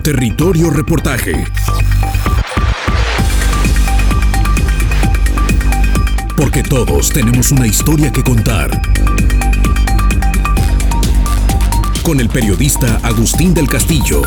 Territorio Reportaje. Porque todos tenemos una historia que contar. Con el periodista Agustín del Castillo.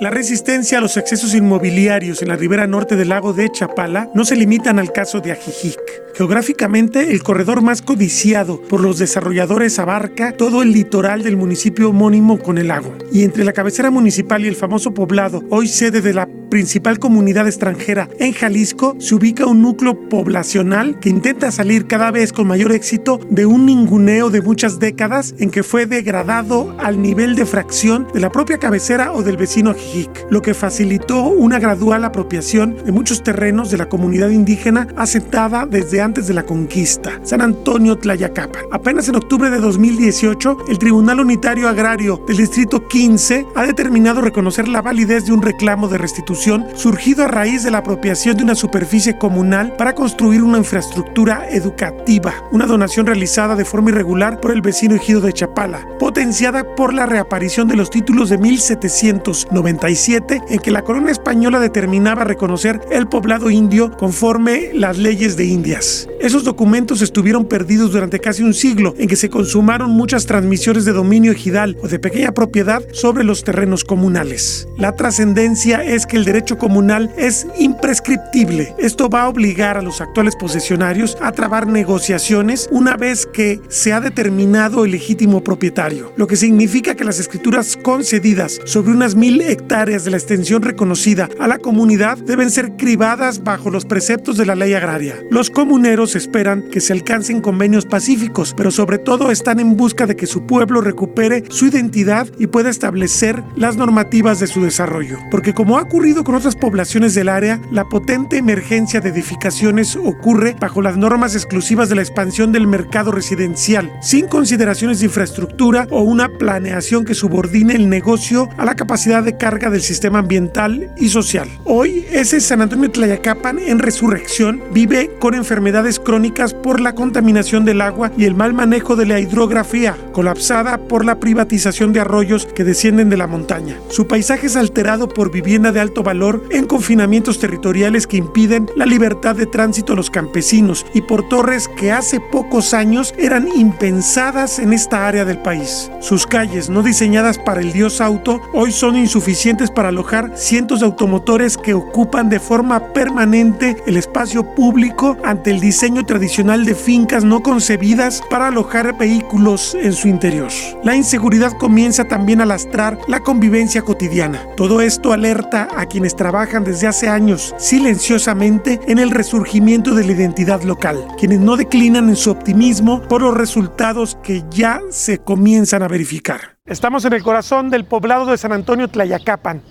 La resistencia a los excesos inmobiliarios en la ribera norte del lago de Chapala no se limitan al caso de Ajijic. Geográficamente, el corredor más codiciado por los desarrolladores abarca todo el litoral del municipio homónimo con el lago. Y entre la cabecera municipal y el famoso poblado, hoy sede de la principal comunidad extranjera en Jalisco, se ubica un núcleo poblacional que intenta salir cada vez con mayor éxito de un ninguneo de muchas décadas en que fue degradado al nivel de fracción de la propia cabecera o del vecino Ajijic, lo que facilitó una gradual apropiación de muchos terrenos de la comunidad indígena asentada desde antes de la conquista, San Antonio Tlayacapan. Apenas en octubre de 2018, el Tribunal Unitario Agrario del Distrito 15 ha determinado reconocer la validez de un reclamo de restitución surgido a raíz de la apropiación de una superficie comunal para construir una infraestructura educativa, una donación realizada de forma irregular por el vecino ejido de Chapala, potenciada por la reaparición de los títulos de 1797 en que la corona española determinaba reconocer el poblado indio conforme las leyes de Indias. Esos documentos estuvieron perdidos durante casi un siglo, en que se consumaron muchas transmisiones de dominio ejidal o de pequeña propiedad sobre los terrenos comunales. La trascendencia es que el derecho comunal es imprescriptible. Esto va a obligar a los actuales posesionarios a trabar negociaciones una vez que se ha determinado el legítimo propietario, lo que significa que las escrituras concedidas sobre unas 1,000 hectáreas de la extensión reconocida a la comunidad deben ser cribadas bajo los preceptos de la ley agraria. Los comuneros esperan que se alcancen convenios pacíficos, pero sobre todo están en busca de que su pueblo recupere su identidad y pueda establecer las normativas de su desarrollo. Porque como ha ocurrido con otras poblaciones del área, la potente emergencia de edificaciones ocurre bajo las normas exclusivas de la expansión del mercado residencial, sin consideraciones de infraestructura o una planeación que subordine el negocio a la capacidad de carga del sistema ambiental y social. Hoy, ese San Antonio Tlayacapan en resurrección vive con enfermedades crónicas por la contaminación del agua y el mal manejo de la hidrografía, colapsada por la privatización de arroyos que descienden de la montaña. Su paisaje es alterado por vivienda de alto valor en confinamientos territoriales que impiden la libertad de tránsito a los campesinos y por torres que hace pocos años eran impensadas en esta área del país. Sus calles, no diseñadas para el dios auto, hoy son insuficientes para alojar cientos de automotores que ocupan de forma permanente el espacio público ante el diseño tradicional de fincas no concebidas para alojar vehículos en su interior. La inseguridad comienza también a lastrar la convivencia cotidiana. Todo esto alerta a quienes trabajan desde hace años silenciosamente en el resurgimiento de la identidad local, quienes no declinan en su optimismo por los resultados que ya se comienzan a verificar. Estamos en el corazón del poblado de San Antonio Tlayacapan,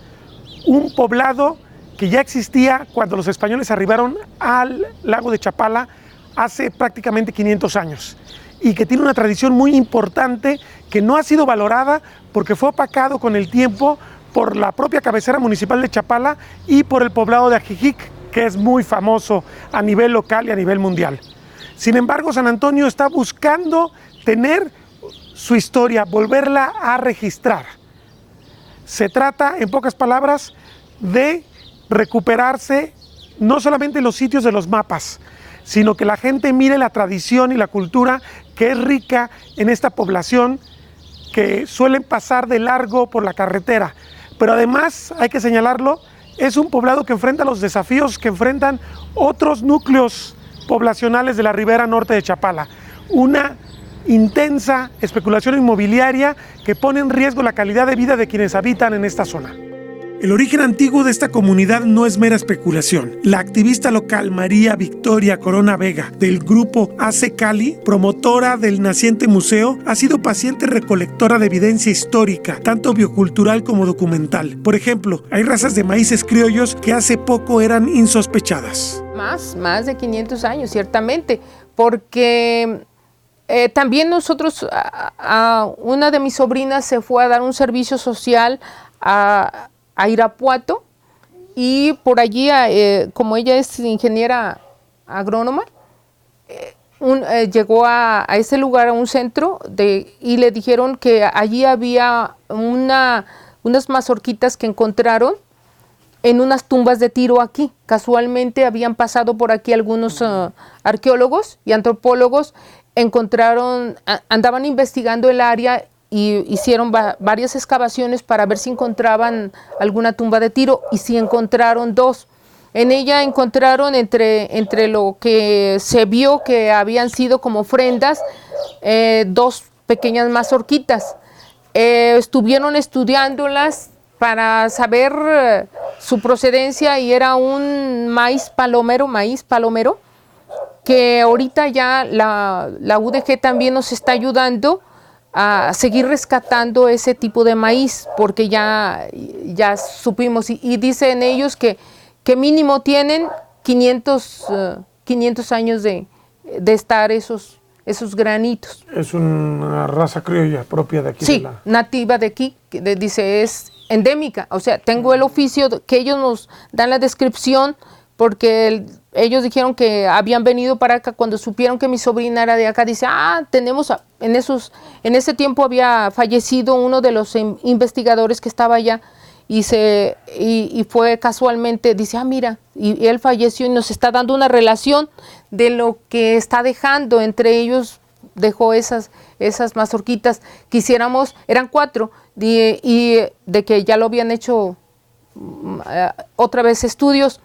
un poblado que ya existía cuando los españoles arribaron al lago de Chapala hace prácticamente 500 años y que tiene una tradición muy importante que no ha sido valorada porque fue opacado con el tiempo por la propia cabecera municipal de Chapala y por el poblado de Ajijic, que es muy famoso a nivel local y a nivel mundial. Sin embargo, San Antonio está buscando tener su historia, volverla a registrar. Se trata, en pocas palabras, de recuperarse no solamente los sitios de los mapas, sino que la gente mire la tradición y la cultura que es rica en esta población que suelen pasar de largo por la carretera. Pero además, hay que señalarlo, es un poblado que enfrenta los desafíos que enfrentan otros núcleos poblacionales de la ribera norte de Chapala. Una intensa especulación inmobiliaria que pone en riesgo la calidad de vida de quienes habitan en esta zona. El origen antiguo de esta comunidad no es mera especulación. La activista local María Victoria Corona Vega, del grupo AC Cali, promotora del naciente museo, ha sido paciente recolectora de evidencia histórica, tanto biocultural como documental. Por ejemplo, hay razas de maíces criollos que hace poco eran insospechadas. Más de 500 años, ciertamente, porque también nosotros, una de mis sobrinas se fue a dar un servicio social a Irapuato y por allí, como ella es ingeniera agrónoma, llegó a ese lugar, a un centro, y le dijeron que allí había unas mazorquitas que encontraron en unas tumbas de tiro aquí. Casualmente habían pasado por aquí algunos arqueólogos y antropólogos, andaban investigando el área y hicieron varias excavaciones para ver si encontraban alguna tumba de tiro, y sí encontraron 2. En ella encontraron entre lo que se vio que habían sido como ofrendas, 2 pequeñas mazorquitas. Estuvieron estudiándolas para saber su procedencia, y era un maíz palomero, que ahorita ya la UDG también nos está ayudando a seguir rescatando ese tipo de maíz, porque ya supimos, y dicen ellos que mínimo tienen 500 años de estar esos granitos. Es una raza criolla propia de aquí. Sí, nativa de aquí, dice, es endémica. O sea, tengo el oficio que ellos nos dan la descripción, porque ellos dijeron que habían venido para acá cuando supieron que mi sobrina era de acá. Dice, tenemos, en ese tiempo había fallecido uno de los investigadores que estaba allá, y fue casualmente, dice, mira, y él falleció, y nos está dando una relación de lo que está dejando. Entre ellos dejó esas mazorquitas. Quisiéramos, eran 4, y de que ya lo habían hecho otra vez estudios,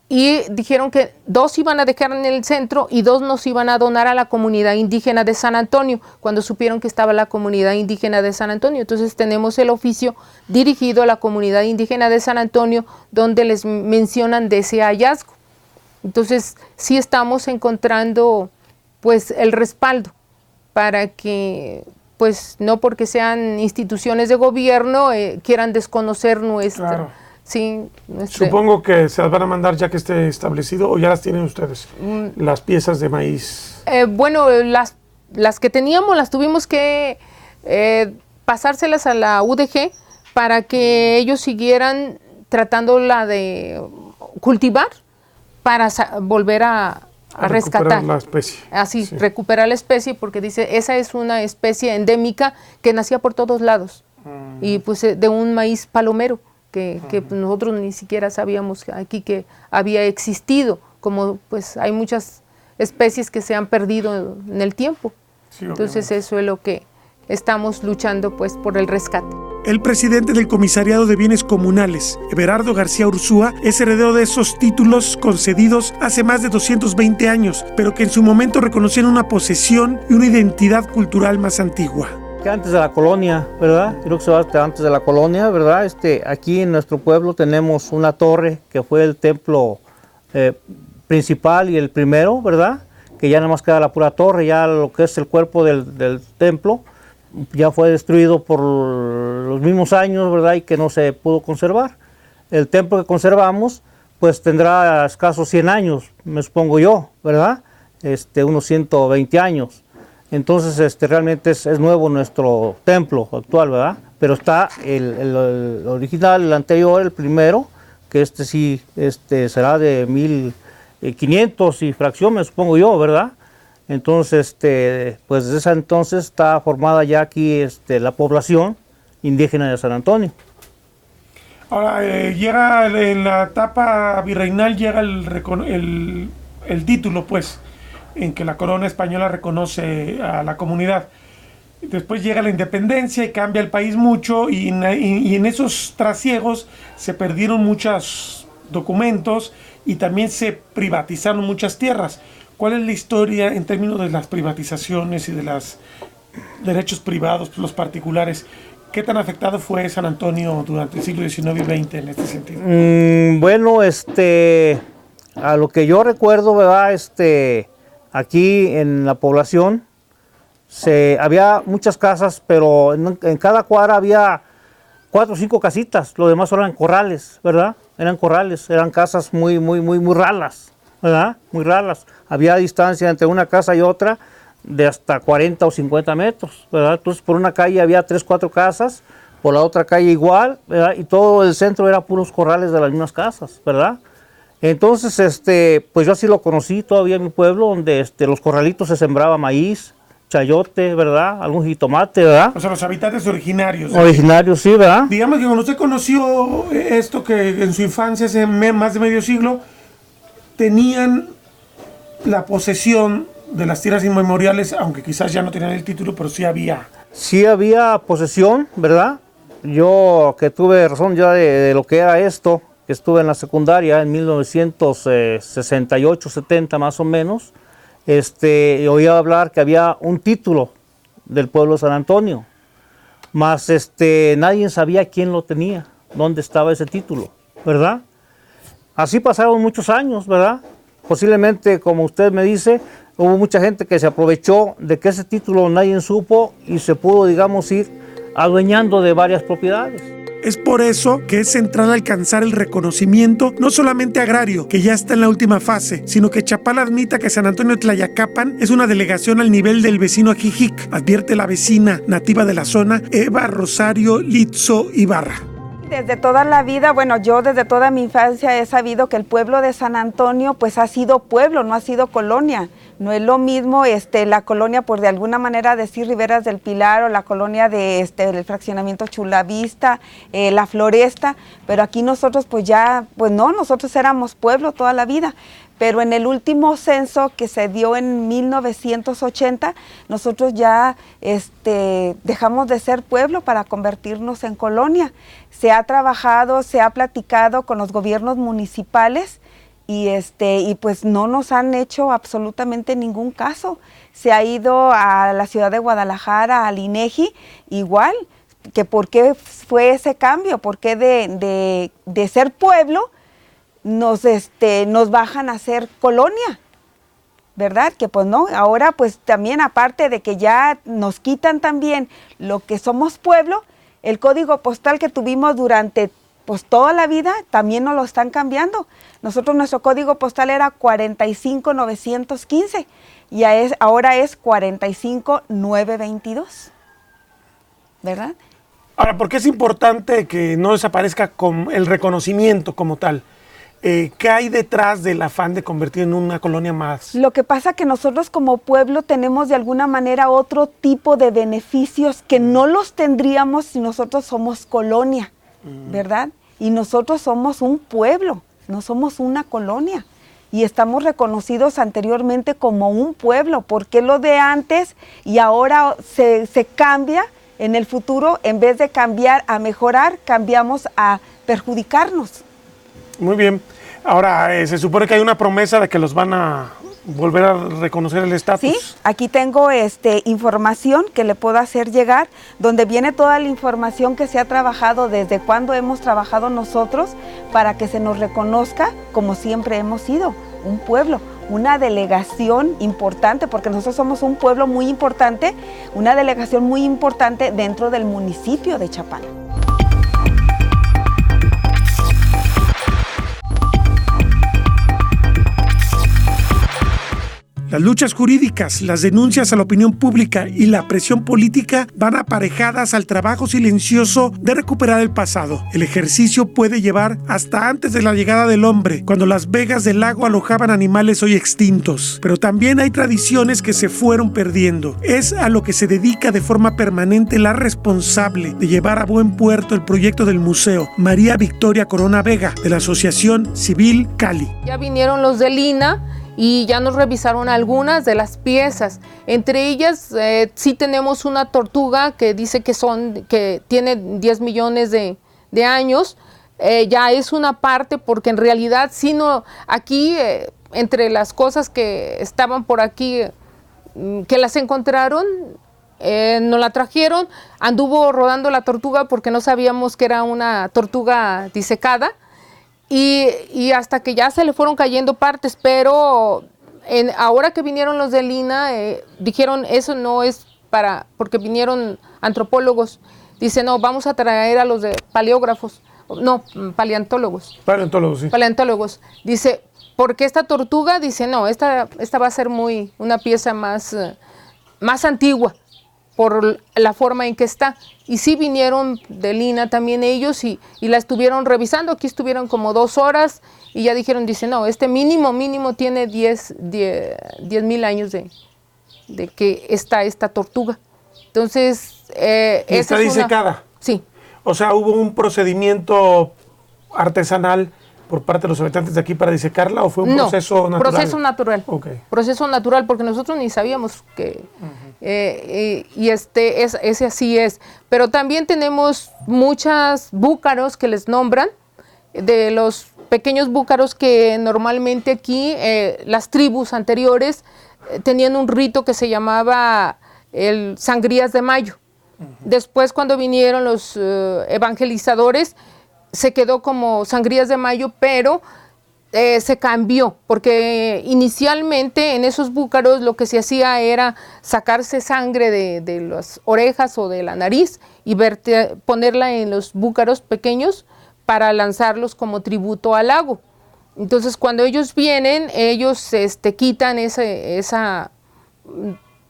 y dijeron que 2 iban a dejar en el centro y 2 nos iban a donar a la comunidad indígena de San Antonio, cuando supieron que estaba la comunidad indígena de San Antonio. Entonces tenemos el oficio dirigido a la comunidad indígena de San Antonio, donde les mencionan de ese hallazgo. Entonces sí estamos encontrando pues el respaldo para que, pues no porque sean instituciones de gobierno, quieran desconocer nuestra... Claro. Sí, supongo que se las van a mandar ya que esté establecido, o ya las tienen ustedes, las piezas de maíz. Bueno, las que teníamos las tuvimos que pasárselas a la UDG para que ellos siguieran tratándola de cultivar para volver a rescatar la especie. Así, sí. Recuperar la especie, porque dice, esa es una especie endémica que nacía por todos lados, y pues de un maíz palomero. Que nosotros ni siquiera sabíamos aquí que había existido, como pues hay muchas especies que se han perdido en el tiempo. Sí, entonces eso es lo que estamos luchando pues por el rescate. El presidente del Comisariado de Bienes Comunales, Everardo García Urzúa, es heredero de esos títulos concedidos hace más de 220 años, pero que en su momento reconocían una posesión y una identidad cultural más antigua. Que antes de la colonia, ¿verdad? Creo que se va hasta antes de la colonia, ¿verdad? Aquí en nuestro pueblo tenemos una torre que fue el templo principal y el primero, ¿verdad? Que ya nada más queda la pura torre, ya lo que es el cuerpo del templo ya fue destruido por los mismos años, ¿verdad? Y que no se pudo conservar. El templo que conservamos, pues tendrá escasos 100 años, me supongo yo, ¿verdad? Unos 120 años. Entonces realmente es nuevo nuestro templo actual, ¿verdad? Pero está el original, el anterior, el primero, que sí será de 1500 y fracción, me supongo yo, ¿verdad? Entonces, pues desde ese entonces está formada ya aquí la población indígena de San Antonio. Ahora, llega en la etapa virreinal, llega el título, pues, en que la corona española reconoce a la comunidad. Después llega la independencia y cambia el país mucho, y en esos trasiegos se perdieron muchos documentos y también se privatizaron muchas tierras. ¿Cuál es la historia en términos de las privatizaciones y de los derechos privados, los particulares? ¿Qué tan afectado fue San Antonio durante el siglo XIX y XX en este sentido? Bueno, a lo que yo recuerdo, ¿verdad? Aquí en la población había muchas casas, pero en cada cuadra había 4 o 5 casitas. Lo demás eran corrales, ¿verdad? Eran corrales, eran casas muy ralas, ¿verdad? Muy ralas. Había distancia entre una casa y otra de hasta 40 o 50 metros, ¿verdad? Entonces por una calle había 3 o 4 casas, por la otra calle igual, ¿verdad? Y todo el centro era puros corrales de las mismas casas, ¿verdad? Entonces, pues yo así lo conocí todavía en mi pueblo, donde los corralitos se sembraba maíz, chayote, ¿verdad? Algún jitomate, ¿verdad? O sea, los habitantes originarios. Originarios, sí, ¿verdad? Digamos que cuando usted conoció esto que en su infancia, hace más de medio siglo, tenían la posesión de las tierras inmemoriales, aunque quizás ya no tenían el título, pero sí había. Sí había posesión, ¿verdad? Yo que tuve razón ya de lo que era esto, que estuve en la secundaria en 1968, 70 más o menos, oía hablar que había un título del pueblo de San Antonio, mas nadie sabía quién lo tenía, dónde estaba ese título, ¿verdad? Así pasaron muchos años, ¿verdad? Posiblemente, como usted me dice, hubo mucha gente que se aprovechó de que ese título nadie supo y se pudo, digamos, ir adueñando de varias propiedades. Es por eso que es central alcanzar el reconocimiento, no solamente agrario, que ya está en la última fase, sino que Chapala admita que San Antonio Tlayacapan es una delegación al nivel del vecino Ajijic, advierte la vecina nativa de la zona, Eva Rosario Litzo Ibarra. Desde toda la vida, bueno, yo desde toda mi infancia he sabido que el pueblo de San Antonio pues ha sido pueblo, no ha sido colonia. No es lo mismo la colonia, por de alguna manera decir Riberas del Pilar, o la colonia de del fraccionamiento Chulavista, La Floresta, pero aquí nosotros pues ya, pues no, nosotros éramos pueblo toda la vida. Pero en el último censo que se dio en 1980, nosotros ya dejamos de ser pueblo para convertirnos en colonia. Se ha trabajado, se ha platicado con los gobiernos municipales y pues no nos han hecho absolutamente ningún caso. Se ha ido a la ciudad de Guadalajara, al INEGI, igual, que por qué fue ese cambio, por qué de ser pueblo nos bajan a ser colonia, ¿verdad? Que pues no, ahora pues también aparte de que ya nos quitan también lo que somos pueblo, el código postal que tuvimos durante pues toda la vida también nos lo están cambiando. Nosotros nuestro código postal era 45915 y ahora es 45922, ¿verdad? Ahora, ¿por qué es importante que no desaparezca con el reconocimiento como tal? ¿Qué hay detrás del afán de convertir en una colonia más? Lo que pasa que nosotros como pueblo tenemos de alguna manera otro tipo de beneficios que no los tendríamos si nosotros somos colonia, ¿verdad? Y nosotros somos un pueblo, no somos una colonia. Y estamos reconocidos anteriormente como un pueblo. ¿Por qué lo de antes y ahora se cambia en el futuro? En vez de cambiar a mejorar, cambiamos a perjudicarnos. Muy bien. Ahora, se supone que hay una promesa de que los van a volver a reconocer el estatus. Sí, aquí tengo información que le puedo hacer llegar, donde viene toda la información que se ha trabajado desde cuando hemos trabajado nosotros para que se nos reconozca como siempre hemos sido, un pueblo, una delegación importante, porque nosotros somos un pueblo muy importante, una delegación muy importante dentro del municipio de Chapala. Las luchas jurídicas, las denuncias a la opinión pública y la presión política van aparejadas al trabajo silencioso de recuperar el pasado. El ejercicio puede llevar hasta antes de la llegada del hombre, cuando las vegas del lago alojaban animales hoy extintos. Pero también hay tradiciones que se fueron perdiendo. Es a lo que se dedica de forma permanente la responsable de llevar a buen puerto el proyecto del museo, María Victoria Corona Vega, de la Asociación Civil Cali. Ya vinieron los de Lina y ya nos revisaron algunas de las piezas. Entre ellas sí tenemos una tortuga que dice que tiene 10 millones de años. Ya es una parte, porque en realidad sí no, aquí entre las cosas que estaban por aquí, que las encontraron, nos la trajeron, anduvo rodando la tortuga porque no sabíamos que era una tortuga disecada. Y hasta que ya se le fueron cayendo partes, pero ahora que vinieron los de Lina, dijeron eso no es porque vinieron antropólogos, dice no, vamos a traer a los de paleontólogos. Paleontólogos, sí. Paleontólogos, dice, porque esta tortuga, dice no, esta va a ser una pieza más antigua, por la forma en que está. Y sí vinieron de Lina también ellos y la estuvieron revisando. Aquí estuvieron como 2 horas y ya dijeron, dice, no, este mínimo tiene 10,000 años de que está esta tortuga. Entonces, ¿Y está disecada? Sí. O sea, ¿hubo un procedimiento artesanal por parte de los habitantes de aquí para disecarla o fue un proceso natural? Proceso natural. Okay. Proceso natural, porque nosotros ni sabíamos que... ese así es. Pero también tenemos muchos búcaros que les nombran, de los pequeños búcaros que normalmente aquí las tribus anteriores tenían un rito que se llamaba el Sangrías de Mayo. Después, cuando vinieron los evangelizadores, se quedó como Sangrías de Mayo, pero se cambió, porque inicialmente en esos búcaros lo que se hacía era sacarse sangre de las orejas o de la nariz y ponerla en los búcaros pequeños para lanzarlos como tributo al lago. Entonces, cuando ellos vienen, ellos quitan esa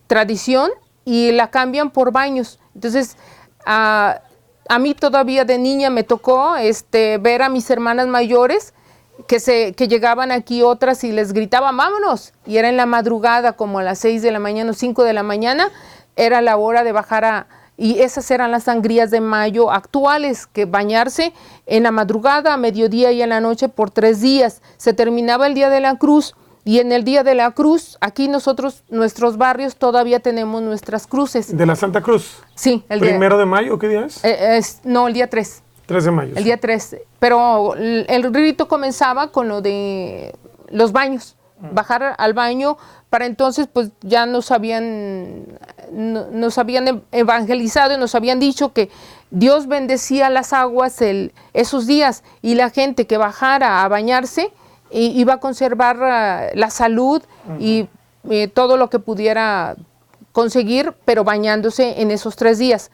tradición y la cambian por baños. Entonces, a mí todavía de niña me tocó ver a mis hermanas mayores que llegaban aquí otras y les gritaban, vámonos. Y era en la madrugada, como a las 6 de la mañana o 5 de la mañana, era la hora de bajar y esas eran las sangrías de mayo actuales, que bañarse en la madrugada, a mediodía y en la noche por 3 días. Se terminaba el Día de la Cruz. Y en el Día de la Cruz, aquí nuestros barrios todavía tenemos nuestras cruces. ¿De la Santa Cruz? Sí. El ¿1 de mayo? ¿Qué día es? No, el día 3. 3 de mayo. El día 3. Pero el rito comenzaba con lo de los baños. Bajar al baño, para entonces pues ya nos habían evangelizado y nos habían dicho que Dios bendecía las aguas esos días, y la gente que bajara a bañarse iba a conservar la salud y todo lo que pudiera conseguir, pero bañándose en esos 3 días.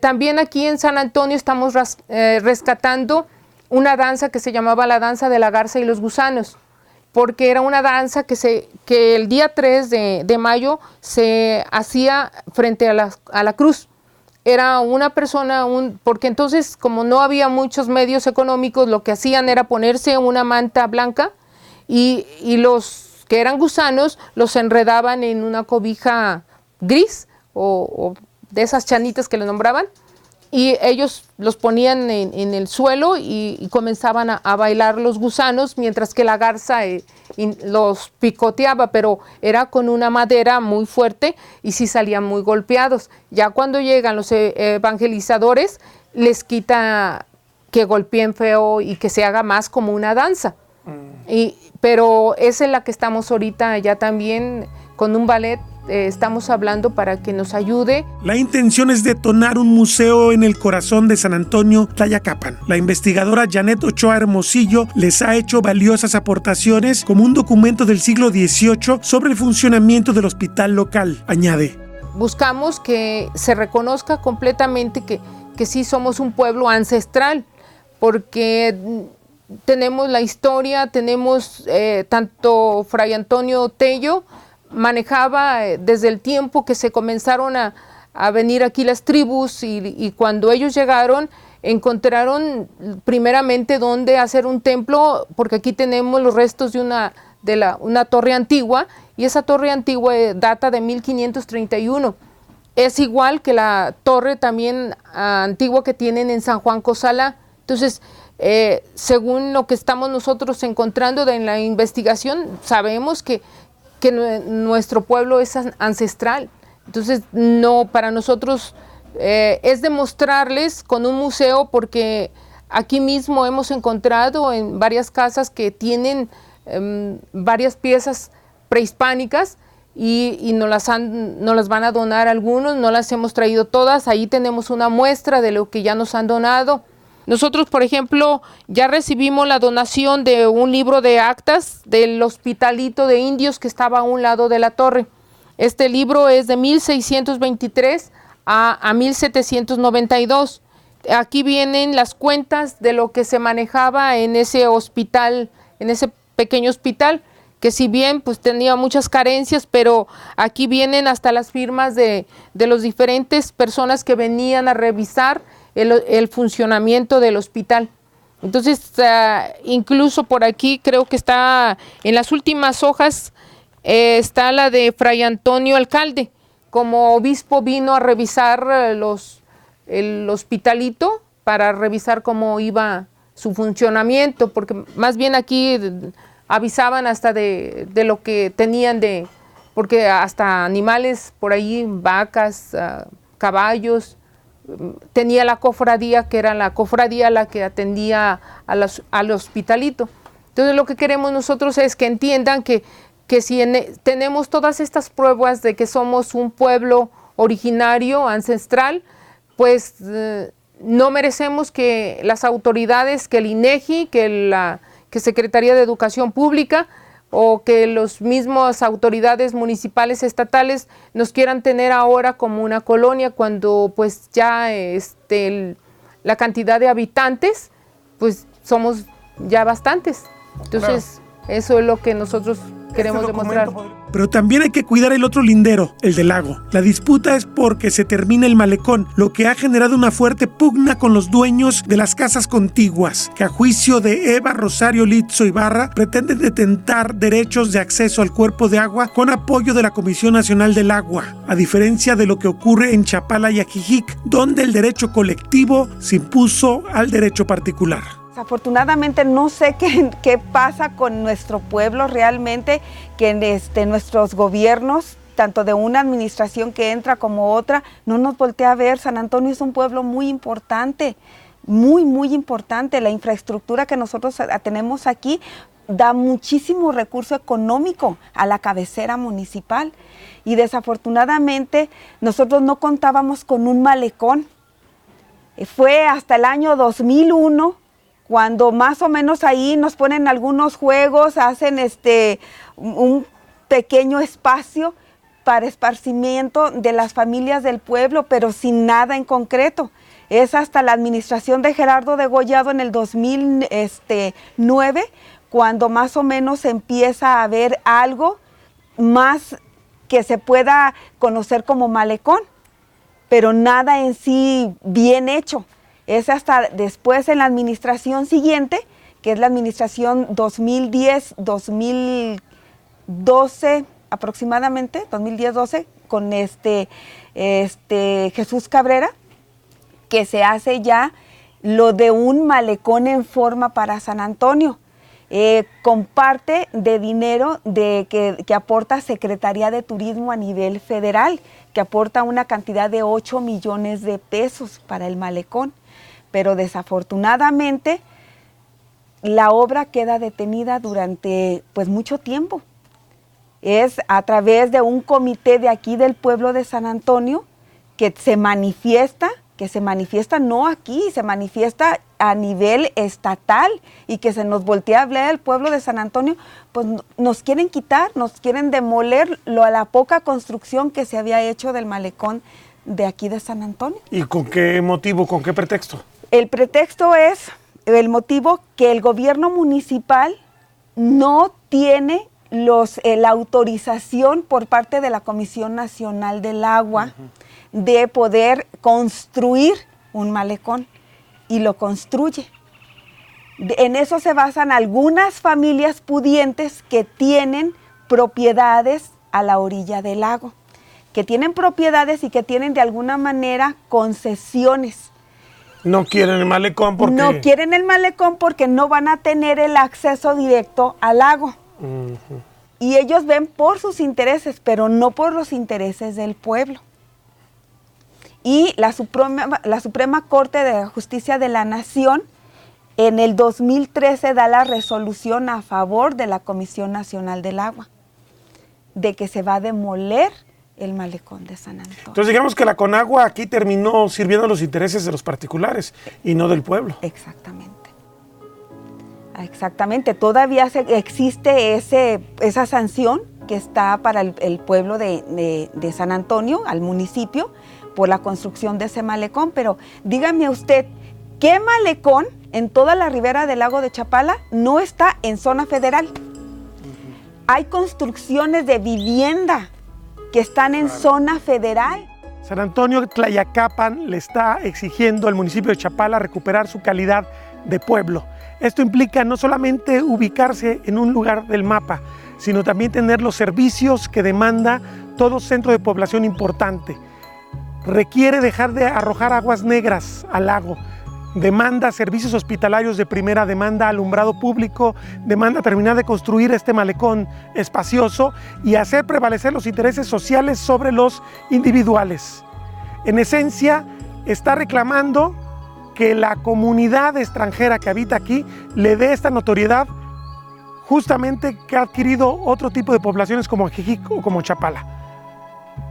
También aquí en San Antonio estamos rescatando una danza que se llamaba la danza de la garza y los gusanos, porque era una danza que el día 3 de mayo se hacía frente a la cruz. Era una persona, porque entonces, como no había muchos medios económicos, lo que hacían era ponerse una manta blanca y los que eran gusanos los enredaban en una cobija gris o de esas chanitas que le nombraban, y ellos los ponían en el suelo y comenzaban a bailar los gusanos, mientras que la garza los picoteaba, pero era con una madera muy fuerte y sí salían muy golpeados. Ya cuando llegan los evangelizadores, les quita que golpeen feo y que se haga más como una danza. Pero esa es la que estamos ahorita ya también con un ballet. Estamos hablando para que nos ayude. La intención es detonar un museo en el corazón de San Antonio, Tlayacapan. La investigadora Janet Ochoa Hermosillo les ha hecho valiosas aportaciones como un documento del siglo XVIII sobre el funcionamiento del hospital local, añade. Buscamos que se reconozca completamente que sí somos un pueblo ancestral, porque tenemos la historia, tenemos tanto Fray Antonio Tello, manejaba desde el tiempo que se comenzaron a venir aquí las tribus, y cuando ellos llegaron encontraron primeramente dónde hacer un templo, porque aquí tenemos los restos de una torre antigua, y esa torre antigua data de 1531. Es igual que la torre también antigua que tienen en San Juan Cozalá. Entonces, según lo que estamos nosotros encontrando en la investigación, sabemos que nuestro pueblo es ancestral. Entonces, no, para nosotros es demostrarles con un museo, porque aquí mismo hemos encontrado en varias casas que tienen varias piezas prehispánicas y nos las van a donar algunos, no las hemos traído todas. Ahí tenemos una muestra de lo que ya nos han donado. Nosotros, por ejemplo, ya recibimos la donación de un libro de actas del hospitalito de indios que estaba a un lado de la torre. Este libro es de 1623 a 1792. Aquí vienen las cuentas de lo que se manejaba en ese hospital, en ese pequeño hospital, que si bien pues tenía muchas carencias, pero aquí vienen hasta las firmas de las diferentes personas que venían a revisar el funcionamiento del hospital. Entonces, incluso por aquí creo que está, en las últimas hojas, está la de Fray Antonio Alcalde. Como obispo vino a revisar el hospitalito para revisar cómo iba su funcionamiento, porque más bien aquí avisaban hasta de lo que tenían porque hasta animales por ahí, vacas, caballos, tenía la cofradía, que era la cofradía la que atendía al hospitalito. Entonces lo que queremos nosotros es que entiendan que si tenemos todas estas pruebas de que somos un pueblo originario, ancestral, pues no merecemos que las autoridades, que el INEGI, que Secretaría de Educación Pública o que las mismas autoridades municipales, estatales, nos quieran tener ahora como una colonia, cuando pues ya la cantidad de habitantes, pues somos ya bastantes. Entonces, eso es lo que nosotros queremos demostrar. Pero también hay que cuidar el otro lindero, el del lago. La disputa es porque se termina el malecón, lo que ha generado una fuerte pugna con los dueños de las casas contiguas, que a juicio de Eva Rosario Litzo Ibarra pretenden detentar derechos de acceso al cuerpo de agua con apoyo de la Comisión Nacional del Agua, a diferencia de lo que ocurre en Chapala y Ajijic, donde el derecho colectivo se impuso al derecho particular. Afortunadamente no sé qué pasa con nuestro pueblo realmente, que nuestros gobiernos, tanto de una administración que entra como otra, no nos voltea a ver. San Antonio es un pueblo muy importante, muy importante. La infraestructura que nosotros tenemos aquí da muchísimo recurso económico a la cabecera municipal. Y desafortunadamente nosotros no contábamos con un malecón. Fue hasta el año 2001 cuando más o menos ahí nos ponen algunos juegos, hacen un pequeño espacio para esparcimiento de las familias del pueblo, pero sin nada en concreto. Es hasta la administración de Gerardo Degollado en el 2009, cuando más o menos empieza a haber algo más que se pueda conocer como malecón, pero nada en sí bien hecho. Es hasta después en la administración siguiente, que es la administración 2010-2012 aproximadamente, 2010-12, con Jesús Cabrera, que se hace ya lo de un malecón en forma para San Antonio, con parte de dinero que aporta Secretaría de Turismo a nivel federal, que aporta una cantidad de 8 millones de pesos para el malecón. Pero desafortunadamente la obra queda detenida durante pues mucho tiempo. Es a través de un comité de aquí del pueblo de San Antonio que se manifiesta no aquí, se manifiesta a nivel estatal, y que se nos voltea a hablar al pueblo de San Antonio, pues nos quieren quitar, nos quieren demoler la poca construcción que se había hecho del malecón de aquí de San Antonio. ¿Y con qué motivo, con qué pretexto? El pretexto es el motivo que el gobierno municipal no tiene la autorización por parte de la Comisión Nacional del Agua de poder construir un malecón, y lo construye. En eso se basan algunas familias pudientes que tienen propiedades a la orilla del lago, que tienen propiedades y que tienen de alguna manera concesiones. No quieren el malecón porque... No quieren el malecón porque no van a tener el acceso directo al lago. Y ellos ven por sus intereses, pero no por los intereses del pueblo. Y la Suprema Corte de Justicia de la Nación en el 2013 da la resolución a favor de la Comisión Nacional del Agua, de que se va a demoler el malecón de San Antonio. Entonces digamos que la Conagua aquí terminó sirviendo a los intereses de los particulares y no del pueblo. Exactamente. Exactamente. Todavía existe esa sanción que está para el pueblo de San Antonio, al municipio, por la construcción de ese malecón. Pero dígame usted, ¿qué malecón en toda la ribera del lago de Chapala no está en zona federal? Hay construcciones de vivienda que están en zona federal. San Antonio Tlayacapan le está exigiendo al municipio de Chapala recuperar su calidad de pueblo. Esto implica no solamente ubicarse en un lugar del mapa, sino también tener los servicios que demanda todo centro de población importante. Requiere dejar de arrojar aguas negras al lago, demanda servicios hospitalarios de primera, demanda alumbrado público, demanda terminar de construir este malecón espacioso y hacer prevalecer los intereses sociales sobre los individuales. En esencia, está reclamando que la comunidad extranjera que habita aquí le dé esta notoriedad justamente que ha adquirido otro tipo de poblaciones como Ajijic o como Chapala.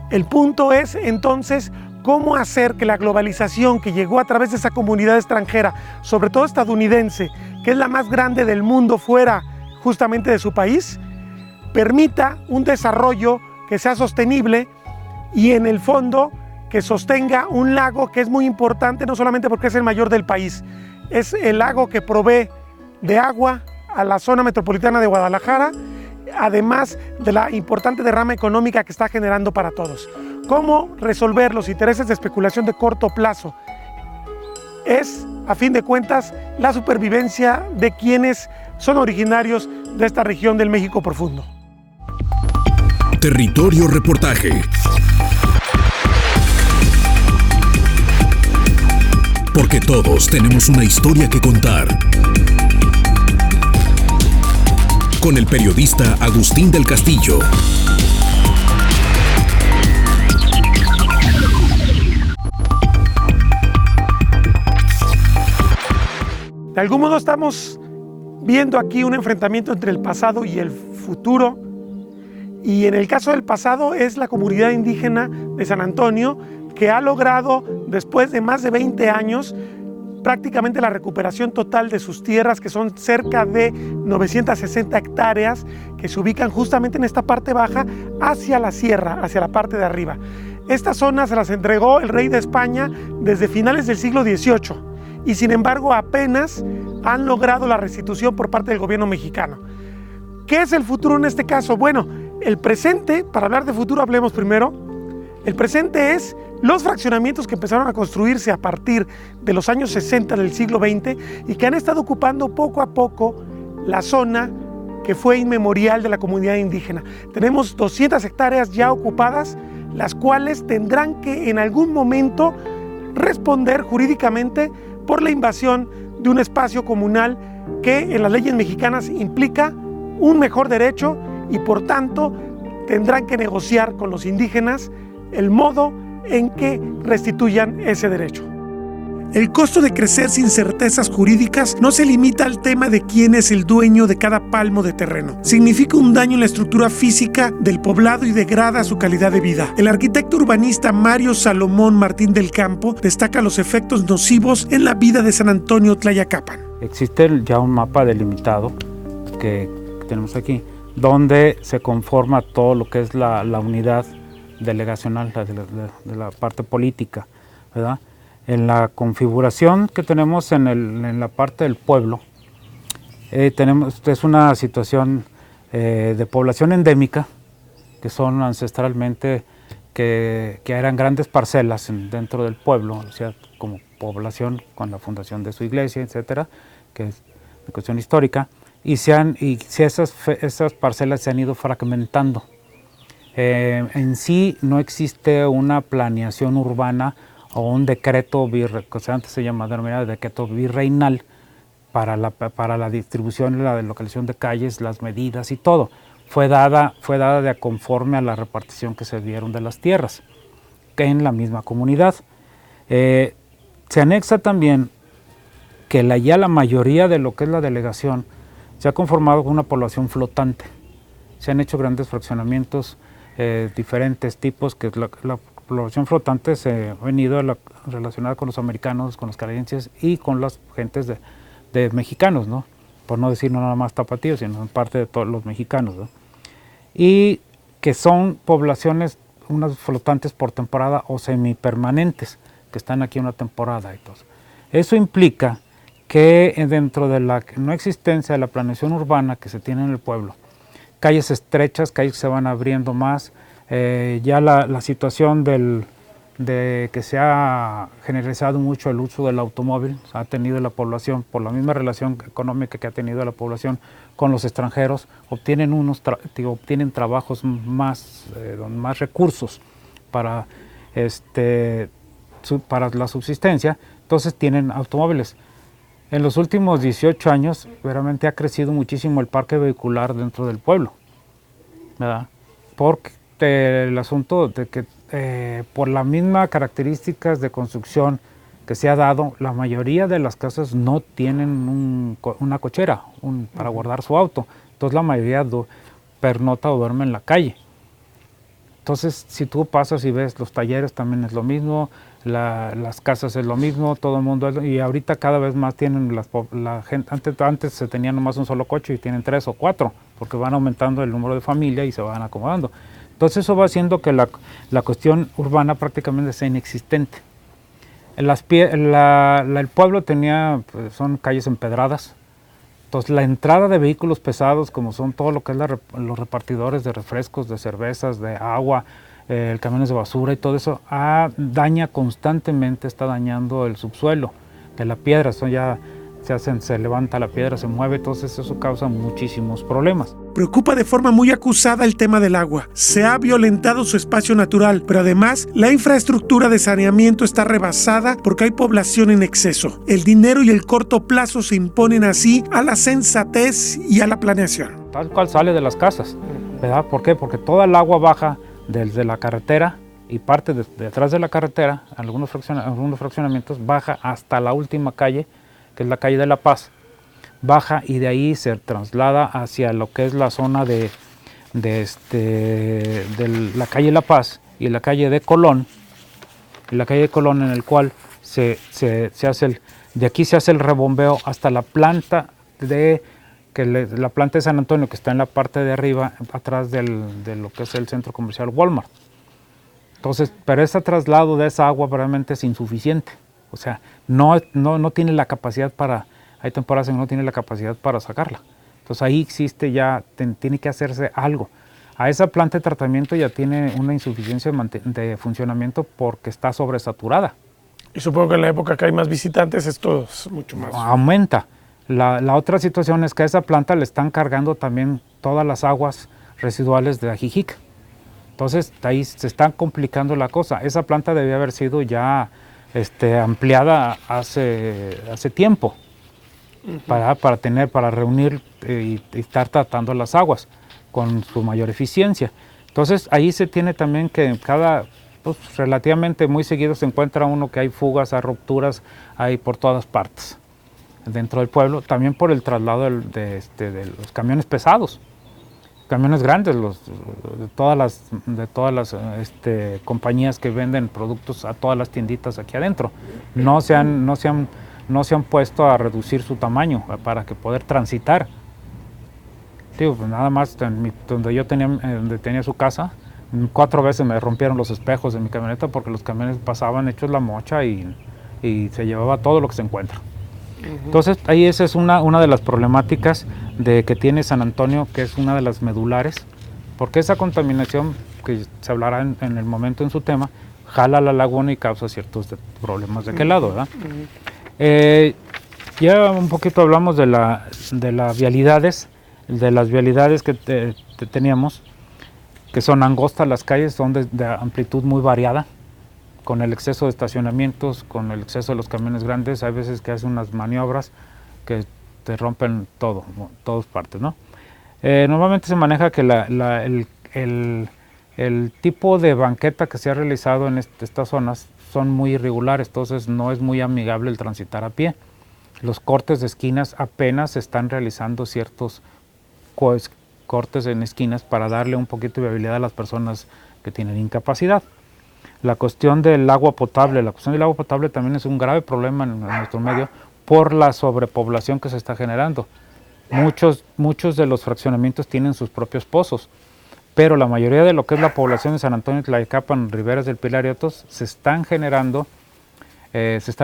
El punto es entonces cómo hacer que la globalización que llegó a través de esa comunidad extranjera, sobre todo estadounidense, que es la más grande del mundo fuera justamente de su país, permita un desarrollo que sea sostenible y en el fondo que sostenga un lago que es muy importante, no solamente porque es el mayor del país, es el lago que provee de agua a la zona metropolitana de Guadalajara, además de la importante derrama económica que está generando para todos. ¿Cómo resolver los intereses de especulación de corto plazo? Es, a fin de cuentas, la supervivencia de quienes son originarios de esta región del México profundo. Territorio Reportaje. Porque todos tenemos una historia que contar. Con el periodista Agustín del Castillo. De algún modo estamos viendo aquí un enfrentamiento entre el pasado y el futuro. Y en el caso del pasado es la comunidad indígena de San Antonio que ha logrado, después de más de 20 años, prácticamente la recuperación total de sus tierras, que son cerca de 960 hectáreas, que se ubican justamente en esta parte baja hacia la sierra, hacia la parte de arriba. Estas zonas se las entregó el rey de España desde finales del siglo XVIII y sin embargo apenas han logrado la restitución por parte del gobierno mexicano. ¿Qué es el futuro en este caso? Bueno, el presente, para hablar de futuro hablemos primero. El presente es los fraccionamientos que empezaron a construirse a partir de los años 60 del siglo XX y que han estado ocupando poco a poco la zona que fue inmemorial de la comunidad indígena. Tenemos 200 hectáreas ya ocupadas, las cuales tendrán que en algún momento responder jurídicamente por la invasión de un espacio comunal que en las leyes mexicanas implica un mejor derecho y por tanto tendrán que negociar con los indígenas el modo en que restituyan ese derecho. El costo de crecer sin certezas jurídicas no se limita al tema de quién es el dueño de cada palmo de terreno. Significa un daño en la estructura física del poblado y degrada su calidad de vida. El arquitecto urbanista Mario Salomón Martín del Campo destaca los efectos nocivos en la vida de San Antonio Tlayacapan. Existe ya un mapa delimitado que tenemos aquí, donde se conforma todo lo que es la unidad delegacional de la parte política, ¿verdad? En la configuración que tenemos en la parte del pueblo, es una situación de población endémica, que son ancestralmente, que eran grandes parcelas dentro del pueblo, o sea, como población con la fundación de su iglesia, etcétera, que es de cuestión histórica, y esas parcelas se han ido fragmentando. En sí no existe una planeación urbana o un decreto, que antes se llamaba decreto virreinal para la distribución, la localización de calles, las medidas y todo. Fue dada de conforme a la repartición que se dieron de las tierras, que en la misma comunidad. Se anexa también que ya la mayoría de lo que es la delegación se ha conformado con una población flotante. Se han hecho grandes fraccionamientos, diferentes tipos, que la población flotante se ha venido relacionada con los americanos, con los canadienses y con las gentes de mexicanos, ¿no? Por no decir no nada más tapatíos, sino en parte de todos los mexicanos, ¿no? Y que son poblaciones, unas flotantes por temporada o semipermanentes, que están aquí una temporada y todo. Eso implica que dentro de la no existencia de la planeación urbana que se tiene en el pueblo, calles estrechas, calles que se van abriendo más, ya la situación de que se ha generalizado mucho el uso del automóvil, ha tenido la población, por la misma relación económica que ha tenido la población con los extranjeros, obtienen trabajos más, más recursos para, para la subsistencia, entonces tienen automóviles. En los últimos 18 años, realmente ha crecido muchísimo el parque vehicular dentro del pueblo, ¿verdad? Porque el asunto de que por las mismas características de construcción que se ha dado, la mayoría de las casas no tienen una cochera para guardar su auto. Entonces la mayoría pernota o duerme en la calle. Entonces si tú pasas y ves los talleres también es lo mismo, las casas es lo mismo, todo el mundo y ahorita cada vez más tienen la gente, antes se tenía nomás un solo coche y tienen 3 o 4, porque van aumentando el número de familia y se van acomodando. Entonces eso va haciendo que la cuestión urbana prácticamente sea inexistente. El pueblo tenía, pues, son calles empedradas, entonces la entrada de vehículos pesados, como son todo lo que es los repartidores de refrescos, de cervezas, de agua, camiones de basura y todo eso, daña constantemente, está dañando el subsuelo de la piedra, eso ya se levanta la piedra, se mueve, entonces eso causa muchísimos problemas. Preocupa de forma muy acusada el tema del agua. Se ha violentado su espacio natural, pero además la infraestructura de saneamiento está rebasada porque hay población en exceso. El dinero y el corto plazo se imponen así a la sensatez y a la planeación. Tal cual sale de las casas, ¿verdad? ¿Por qué? Porque toda el agua baja desde la carretera y parte detrás de la carretera, algunos fraccionamientos, baja hasta la última calle, que es la calle de La Paz, baja y de ahí se traslada hacia lo que es la zona de la calle La Paz y la calle de Colón, en el cual se hace de aquí se hace el rebombeo hasta la planta la planta de San Antonio, que está en la parte de arriba, atrás de lo que es el centro comercial Walmart. Entonces, pero ese traslado de esa agua realmente es insuficiente. O sea, no tiene la capacidad hay temporadas en que no tiene la capacidad para sacarla. Entonces ahí existe tiene que hacerse algo. A esa planta de tratamiento ya tiene una insuficiencia de funcionamiento porque está sobresaturada. Y supongo que en la época que hay más visitantes esto es mucho más. Aumenta. La otra situación es que a esa planta le están cargando también todas las aguas residuales de Ajijic. Entonces ahí se está complicando la cosa. Esa planta debía haber sido ya ampliada hace tiempo para reunir y estar tratando las aguas con su mayor eficiencia. Entonces ahí se tiene también que relativamente muy seguido se encuentra uno que hay fugas, hay rupturas, hay por todas partes dentro del pueblo, también por el traslado de los camiones pesados, camiones grandes, de todas las compañías que venden productos a todas las tienditas aquí adentro. No se han puesto a reducir su tamaño para que poder transitar. Digo, pues nada más donde tenía su casa, 4 veces me rompieron los espejos de mi camioneta porque los camiones pasaban hechos la mocha y se llevaba todo lo que se encuentra. Entonces ahí esa es una de las problemáticas que tiene San Antonio, que es una de las medulares, porque esa contaminación, que se hablará en el momento en su tema, jala la laguna y causa ciertos problemas de aquel lado, ¿verdad? Ya un poquito hablamos de las vialidades que teníamos, que son angostas las calles, son de amplitud muy variada, con el exceso de estacionamientos, con el exceso de los camiones grandes. Hay veces que hacen unas maniobras que te rompen todas partes, ¿no? Normalmente se maneja que el tipo de banqueta que se ha realizado en estas zonas son muy irregulares, entonces no es muy amigable el transitar a pie. Los cortes de esquinas apenas se están realizando ciertos cortes en esquinas para darle un poquito de viabilidad a las personas que tienen incapacidad. La cuestión del agua potable también es un grave problema en nuestro medio por la sobrepoblación que se está generando. Muchos de los fraccionamientos tienen sus propios pozos, pero la mayoría de lo que es la población de San Antonio, Tlayacapan, Riberas del Pilar y otros se están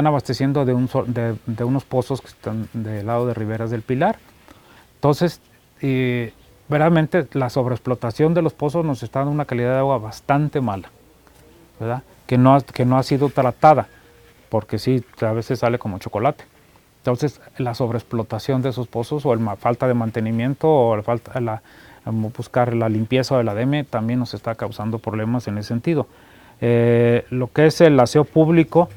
abasteciendo de unos pozos que están del lado de Riberas del Pilar. Entonces, verdaderamente la sobreexplotación de los pozos nos está dando una calidad de agua bastante mala, ¿verdad? que no ha sido tratada, porque sí, a veces sale como chocolate. Entonces, la sobreexplotación de esos pozos o la falta de mantenimiento o buscar la limpieza del ADM también nos está causando problemas en ese sentido. Lo que es el aseo público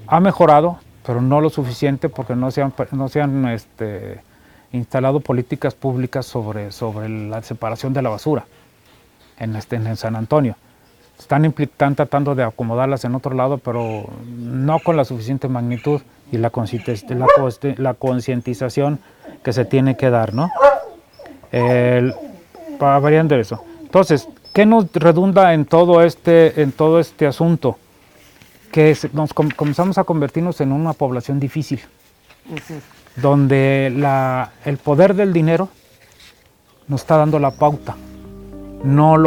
ha mejorado, pero no lo suficiente porque no se han instalado políticas públicas sobre la separación de la basura en San Antonio. Están tratando de acomodarlas en otro lado, pero no con la suficiente magnitud y la concientización que se tiene que dar, ¿no? Variando eso. Entonces, ¿qué nos redunda en todo este asunto? Que comenzamos a convertirnos en una población difícil, donde el poder del dinero nos está dando la pauta. No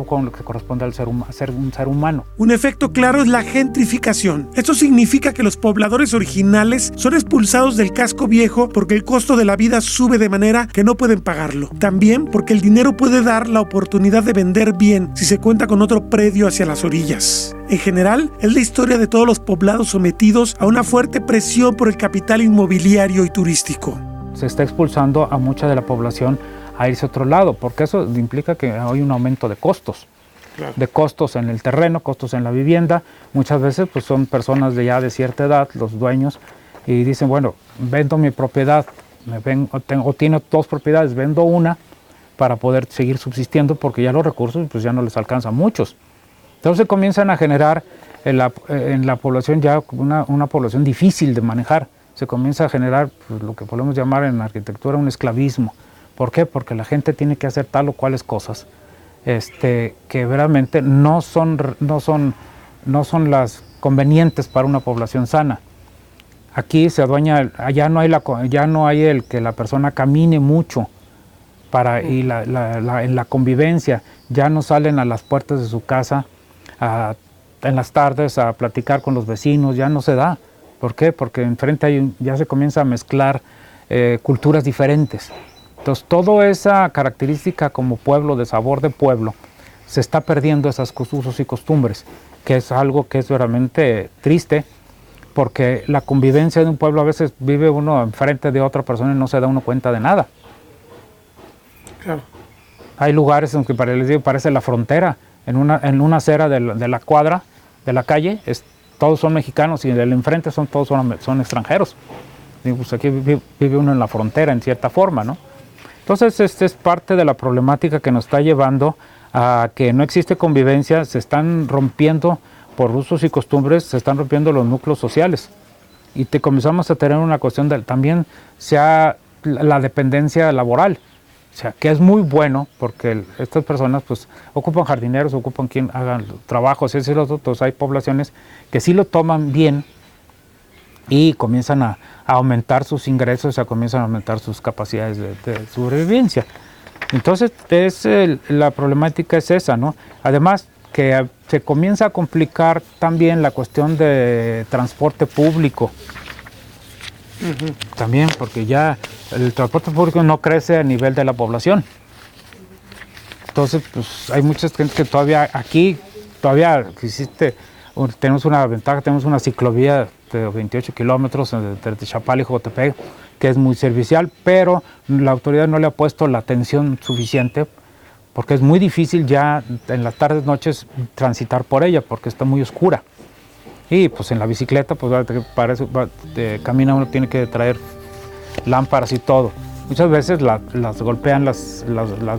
con lo que corresponde al ser un ser humano. Un efecto claro es la gentrificación. Esto significa que los pobladores originales son expulsados del casco viejo porque el costo de la vida sube de manera que no pueden pagarlo. También porque el dinero puede dar la oportunidad de vender bien si se cuenta con otro predio hacia las orillas. En general, es la historia de todos los poblados sometidos a una fuerte presión por el capital inmobiliario y turístico. Se está expulsando a mucha de la población a irse a otro lado, porque eso implica que hay un aumento de costos, claro, de costos en el terreno, costos en la vivienda. Muchas veces pues son personas de cierta edad, los dueños, y dicen, bueno, vendo mi propiedad, o tiene 2 propiedades, vendo una para poder seguir subsistiendo, porque ya los recursos pues ya no les alcanzan a muchos. Entonces comienzan a generar en la población ya una población difícil de manejar. Se comienza a generar pues, lo que podemos llamar en arquitectura un esclavismo. ¿Por qué? Porque la gente tiene que hacer tal o cuales cosas que realmente no son las convenientes para una población sana. Aquí ya no hay el que la persona camine mucho en la convivencia. Ya no salen a las puertas de su casa en las tardes a platicar con los vecinos, ya no se da. ¿Por qué? Porque enfrente ya se comienza a mezclar culturas diferentes. Entonces, toda esa característica como pueblo, de sabor de pueblo, se está perdiendo esas usos y costumbres, que es algo que es realmente triste, porque la convivencia de un pueblo a veces vive uno enfrente de otra persona y no se da uno cuenta de nada. Claro. Hay lugares en que parece la frontera, en una acera de la cuadra, de la calle, todos son mexicanos y del enfrente todos son extranjeros. Y pues aquí vive uno en la frontera en cierta forma, ¿no? Entonces, esta es parte de la problemática que nos está llevando a que no existe convivencia, se están rompiendo por usos y costumbres, se están rompiendo los núcleos sociales. Y comenzamos a tener una cuestión también la dependencia laboral, o sea, que es muy bueno porque estas personas pues ocupan jardineros, ocupan quien hagan trabajos, y los otros. Hay poblaciones que sí lo toman bien y comienzan a aumentar sus ingresos, comienzan a aumentar sus capacidades de sobrevivencia. Entonces, la problemática es esa, ¿no? Además, que se comienza a complicar también la cuestión de transporte público. También, porque ya el transporte público no crece a nivel de la población. Entonces, pues hay mucha gente que todavía tenemos una ventaja, tenemos una ciclovía de 28 kilómetros entre Chapala y Jocotepec, que es muy servicial, pero la autoridad no le ha puesto la atención suficiente, porque es muy difícil ya en las tardes, noches, transitar por ella, porque está muy oscura. Y pues en la bicicleta, pues para eso camina uno, tiene que traer lámparas y todo. Muchas veces las golpean las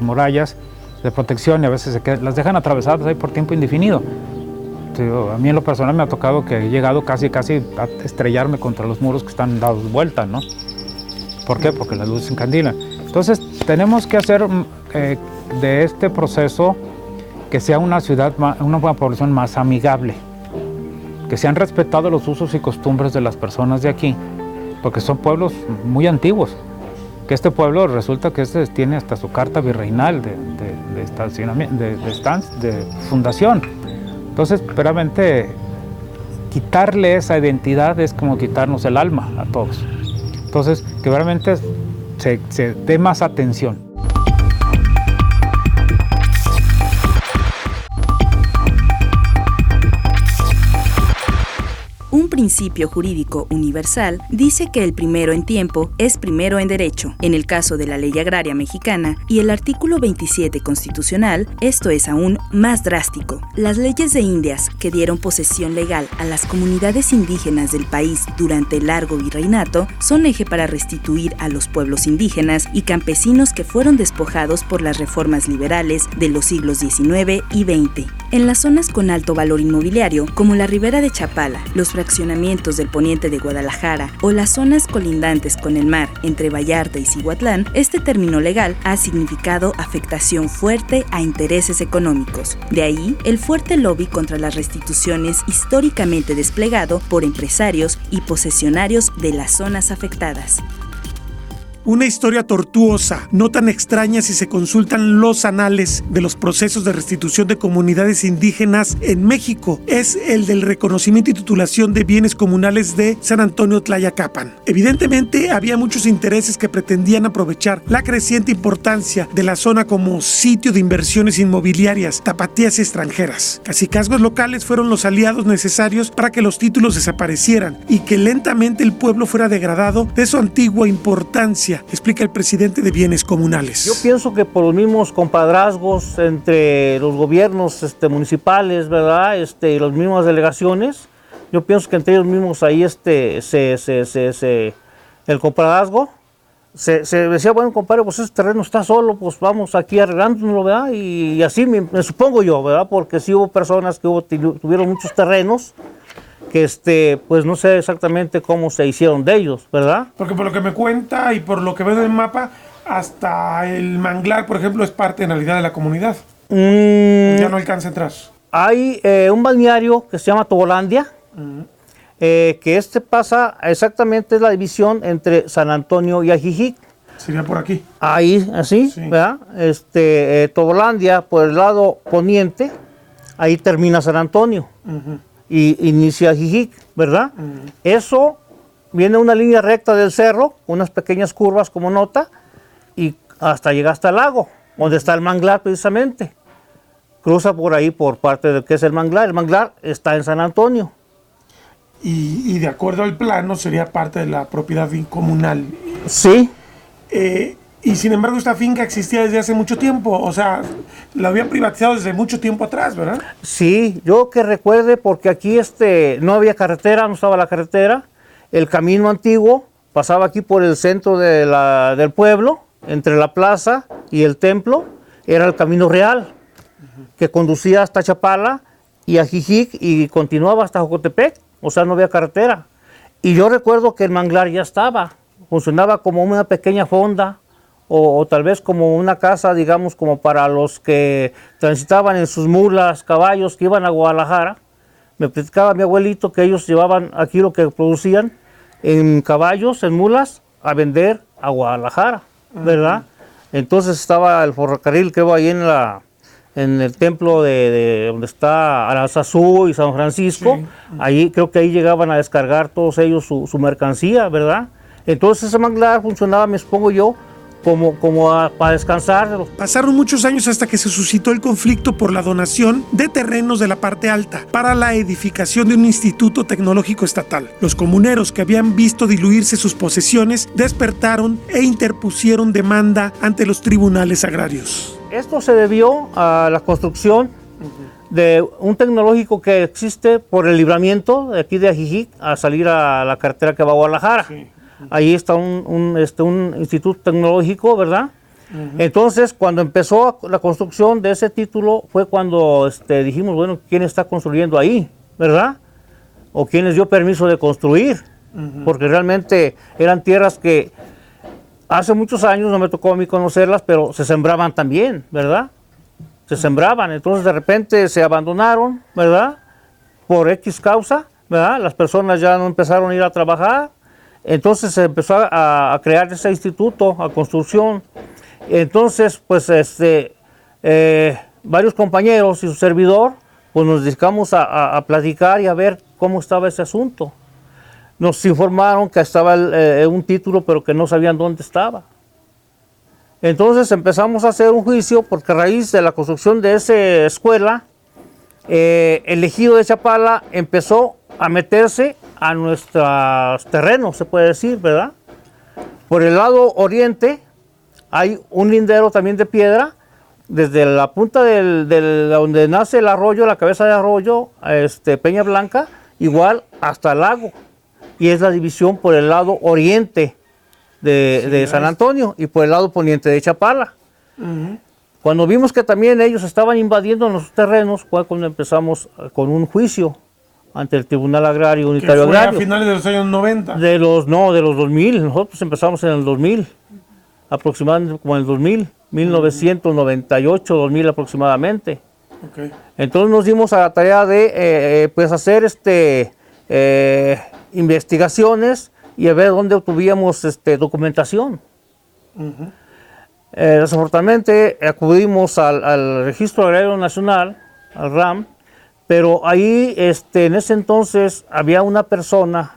murallas de protección y a veces las dejan atravesadas ahí por tiempo indefinido. A mí en lo personal me ha tocado que he llegado casi a estrellarme contra los muros que están dados vuelta, ¿no? ¿Por qué? Porque las luces encandilan. Entonces tenemos que hacer de este proceso que sea una población más amigable, que se han respetado los usos y costumbres de las personas de aquí, porque son pueblos muy antiguos, que este pueblo resulta que tiene hasta su carta virreinal de fundación. Entonces, realmente, quitarle esa identidad es como quitarnos el alma a todos. Entonces, que realmente se dé más atención. un principio jurídico universal, dice que el primero en tiempo es primero en derecho. En el caso de la Ley Agraria Mexicana y el artículo 27 constitucional, esto es aún más drástico. Las leyes de Indias, que dieron posesión legal a las comunidades indígenas del país durante el largo virreinato, son eje para restituir a los pueblos indígenas y campesinos que fueron despojados por las reformas liberales de los siglos XIX y XX. En las zonas con alto valor inmobiliario, como la Ribera de Chapala, los fraccionamientos del poniente de Guadalajara o las zonas colindantes con el mar entre Vallarta y Cihuatlán, este término legal ha significado afectación fuerte a intereses económicos. De ahí el fuerte lobby contra las restituciones históricamente desplegado por empresarios y posesionarios de las zonas afectadas. Una historia tortuosa, no tan extraña si se consultan los anales de los procesos de restitución de comunidades indígenas en México, es el del reconocimiento y titulación de bienes comunales de San Antonio Tlayacapan. Evidentemente, había muchos intereses que pretendían aprovechar la creciente importancia de la zona como sitio de inversiones inmobiliarias, tapatías y extranjeras. Cacicazgos locales fueron los aliados necesarios para que los títulos desaparecieran y que lentamente el pueblo fuera degradado de su antigua importancia, explica el presidente de Bienes Comunales. Yo pienso que por los mismos compadrazgos entre los gobiernos municipales, ¿verdad? Y las mismas delegaciones, yo pienso que entre ellos mismos ahí el compadrazgo se decía, bueno, compadre, pues ese terreno está solo, pues vamos aquí arreglándolo, ¿verdad? Y así me supongo yo, ¿verdad? Porque sí hubo personas que tuvieron muchos terrenos que pues no sé exactamente cómo se hicieron de ellos, ¿verdad? Porque por lo que me cuenta y por lo que veo en el mapa, hasta el manglar, por ejemplo, es parte en realidad de la comunidad. Ya no alcanza a entrar. Hay un balneario que se llama Tobolandia, que pasa exactamente, es la división entre San Antonio y Ajijic. Sería por aquí. Ahí, así, sí. ¿Verdad? Tobolandia, por el lado poniente, ahí termina San Antonio. Y inicia Ajijic, ¿verdad? Eso viene una línea recta del cerro, unas pequeñas curvas como nota, y hasta llega hasta el lago, donde está el manglar precisamente. Cruza por ahí por parte de que es el manglar. El manglar está en San Antonio. Y de acuerdo al plano sería parte de la propiedad comunal. Sí. Y sin embargo esta finca existía desde hace mucho tiempo, o sea, la habían privatizado desde mucho tiempo atrás, ¿verdad? Sí, yo que recuerde, porque aquí no había carretera, no estaba la carretera, el camino antiguo pasaba aquí por el centro del pueblo, entre la plaza y el templo, era el camino real, que conducía hasta Chapala y Ajijic y continuaba hasta Jocotepec, o sea, no había carretera. Y yo recuerdo que el manglar ya estaba, funcionaba como una pequeña fonda, o tal vez como una casa, digamos, como para los que transitaban en sus mulas, caballos, que iban a Guadalajara. Me platicaba mi abuelito que ellos llevaban aquí lo que producían en caballos, en mulas, a vender a Guadalajara, ¿verdad? Entonces estaba el ferrocarril que va ahí en el templo de donde está Aranzazú y San Francisco. Sí. Ahí, creo que ahí llegaban a descargar todos ellos su mercancía, ¿verdad? Entonces ese manglar funcionaba, me supongo yo, para descansar. Pasaron muchos años hasta que se suscitó el conflicto por la donación de terrenos de la parte alta para la edificación de un instituto tecnológico estatal. Los comuneros, que habían visto diluirse sus posesiones, despertaron e interpusieron demanda ante los tribunales agrarios. Esto se debió a la construcción de un tecnológico que existe por el libramiento de aquí de Ajijic a salir a la carretera que va a Guadalajara. Sí. Ahí está un instituto tecnológico, ¿verdad? Entonces, cuando empezó la construcción de ese título, fue cuando dijimos, bueno, ¿quién está construyendo ahí? ¿Verdad? ¿O quién les dio permiso de construir? Porque realmente eran tierras que hace muchos años, no me tocó a mí conocerlas, pero se sembraban también, ¿verdad? Se sembraban, entonces de repente se abandonaron, ¿verdad? Por X causa, ¿verdad? Las personas ya no empezaron a ir a trabajar. Entonces se empezó a crear ese instituto, a construcción. Entonces, pues, varios compañeros y su servidor, pues nos dedicamos a platicar y a ver cómo estaba ese asunto. Nos informaron que estaba un título, pero que no sabían dónde estaba. Entonces empezamos a hacer un juicio, porque a raíz de la construcción de esa escuela, el ejido de Chapala empezó a meterse a nuestros terrenos, se puede decir, ¿verdad? Por el lado oriente hay un lindero también de piedra, desde la punta donde nace el arroyo, la cabeza de arroyo, Peña Blanca, igual hasta el lago. Y es la división por el lado oriente de San Antonio y por el lado poniente de Chapala. Cuando vimos que también ellos estaban invadiendo nuestros terrenos, fue cuando empezamos con un juicio ante el Tribunal Agrario Unitario Agrario. ¿A finales de los años 90? De los 2000. Nosotros empezamos en el 2000, aproximadamente como en el 2000, 1998, 2000 aproximadamente. Okay. Entonces nos dimos a la tarea de pues hacer investigaciones y a ver dónde obtuvíamos documentación. Desafortunadamente acudimos al Registro Agrario Nacional, al RAM, pero ahí en ese entonces había una persona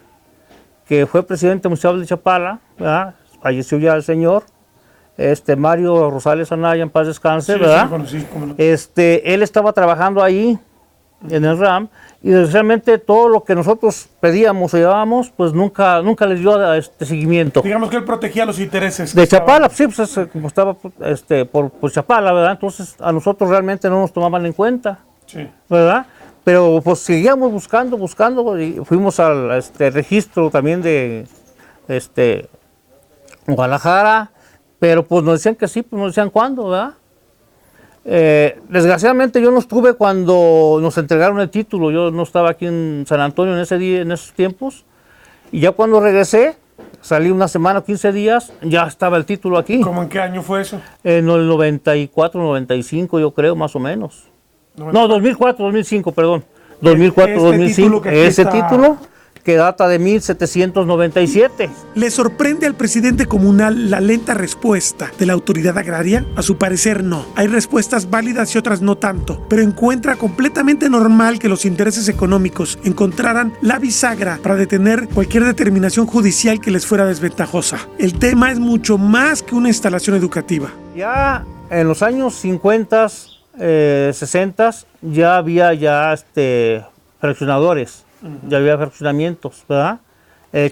que fue presidente municipal de Chapala, ¿verdad? Falleció ya el señor, Mario Rosales Anaya, en paz descanse, sí, ¿verdad? Sí, conocí, ¿cómo no? Él estaba trabajando ahí en el RAM y desgraciadamente todo lo que nosotros pedíamos o llevábamos, pues nunca les dio seguimiento. Digamos que él protegía los intereses. De Chapala, sí, pues como estaba por Chapala, ¿verdad? Entonces a nosotros realmente no nos tomaban en cuenta, sí, ¿verdad? Pero pues seguíamos buscando y fuimos al registro también de Guadalajara, pero pues nos decían que sí, pues nos decían cuándo, ¿verdad? Desgraciadamente yo no estuve cuando nos entregaron el título, yo no estaba aquí en San Antonio en esos tiempos, y ya cuando regresé, salí una semana o 15 días, ya estaba el título aquí. ¿Cómo en qué año fue eso? En el 94, 95 yo creo, más o menos. No, 2004, 2005, perdón. 2004, 2005, ese título que data de 1797. ¿Le sorprende al presidente comunal la lenta respuesta de la autoridad agraria? A su parecer no. Hay respuestas válidas y otras no tanto, pero encuentra completamente normal que los intereses económicos encontraran la bisagra para detener cualquier determinación judicial que les fuera desventajosa. El tema es mucho más que una instalación educativa. Ya en los años 50, 60, ya había fraccionadores. Ya había fraccionamientos, ¿verdad?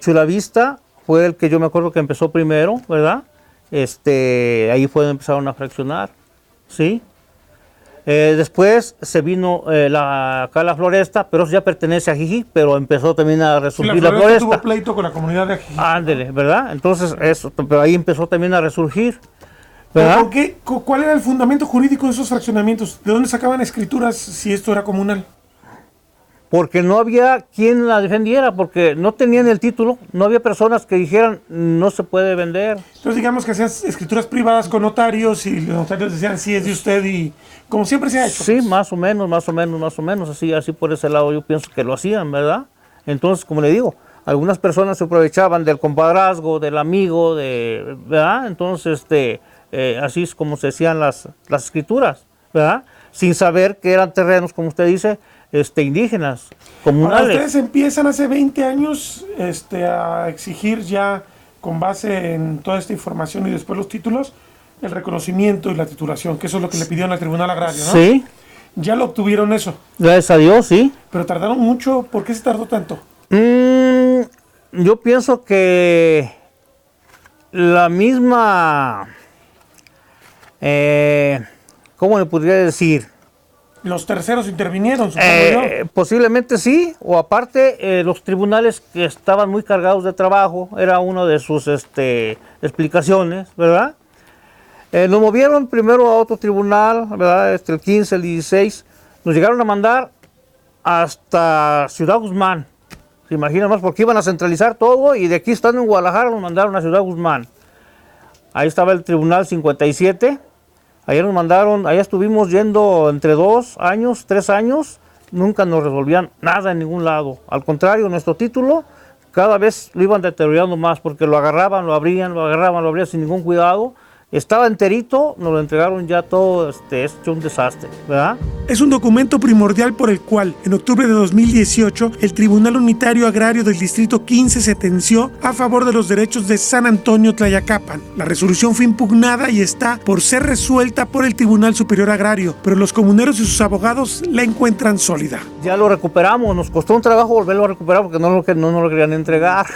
Chulavista fue el que yo me acuerdo que empezó primero, ¿verdad? Ahí fue donde empezaron a fraccionar, ¿sí? Después se vino acá la Floresta, pero eso ya pertenece a Ajijic, pero empezó también a resurgir la Floresta. Tuvo pleito con la comunidad de Ajijic. Ándele, ¿verdad? Entonces, pero ahí empezó también a resurgir, ¿verdad? ¿Por qué? ¿Cuál era el fundamento jurídico de esos fraccionamientos? ¿De dónde sacaban escrituras si esto era comunal? Porque no había quien la defendiera, porque no tenían el título, no había personas que dijeran no se puede vender. Entonces digamos que hacían escrituras privadas con notarios y los notarios decían sí es de usted y como siempre se ha hecho. Sí, pues. más o menos, así por ese lado yo pienso que lo hacían, ¿verdad? Entonces, como le digo, algunas personas se aprovechaban del compadrazgo, del amigo, ¿verdad? Entonces, así es como se hacían las escrituras, ¿verdad? Sin saber que eran terrenos, como usted dice, indígenas, comunales. Ahora, ustedes empiezan hace 20 años a exigir ya, con base en toda esta información y después los títulos, el reconocimiento y la titular,ción, que eso es lo que le pidieron al Tribunal Agrario, ¿no? Sí. Ya lo obtuvieron eso. Gracias a Dios, sí. Pero tardaron mucho. ¿Por qué se tardó tanto? Yo pienso que la misma, ¿cómo le podría decir? Los terceros intervinieron, supongo yo. Posiblemente sí, o aparte los tribunales que estaban muy cargados de trabajo, era una de sus explicaciones, ¿verdad? Nos movieron primero a otro tribunal, ¿verdad? El 15, el 16, nos llegaron a mandar hasta Ciudad Guzmán, se imaginan más, porque iban a centralizar todo y de aquí estando en Guadalajara nos mandaron a Ciudad Guzmán. Ahí estaba el Tribunal 57. Allá nos mandaron, allá estuvimos yendo entre 2 años, 3 años, nunca nos resolvían nada en ningún lado. Al contrario, nuestro título cada vez lo iban deteriorando más porque lo agarraban, lo abrían sin ningún cuidado. Estaba enterito, nos lo entregaron ya todo, es hecho un desastre, ¿verdad? Es un documento primordial por el cual, en octubre de 2018, el Tribunal Unitario Agrario del Distrito 15 sentenció a favor de los derechos de San Antonio Tlayacapan. La resolución fue impugnada y está por ser resuelta por el Tribunal Superior Agrario, pero los comuneros y sus abogados la encuentran sólida. Ya lo recuperamos, nos costó un trabajo volverlo a recuperar porque no nos lo querían entregar.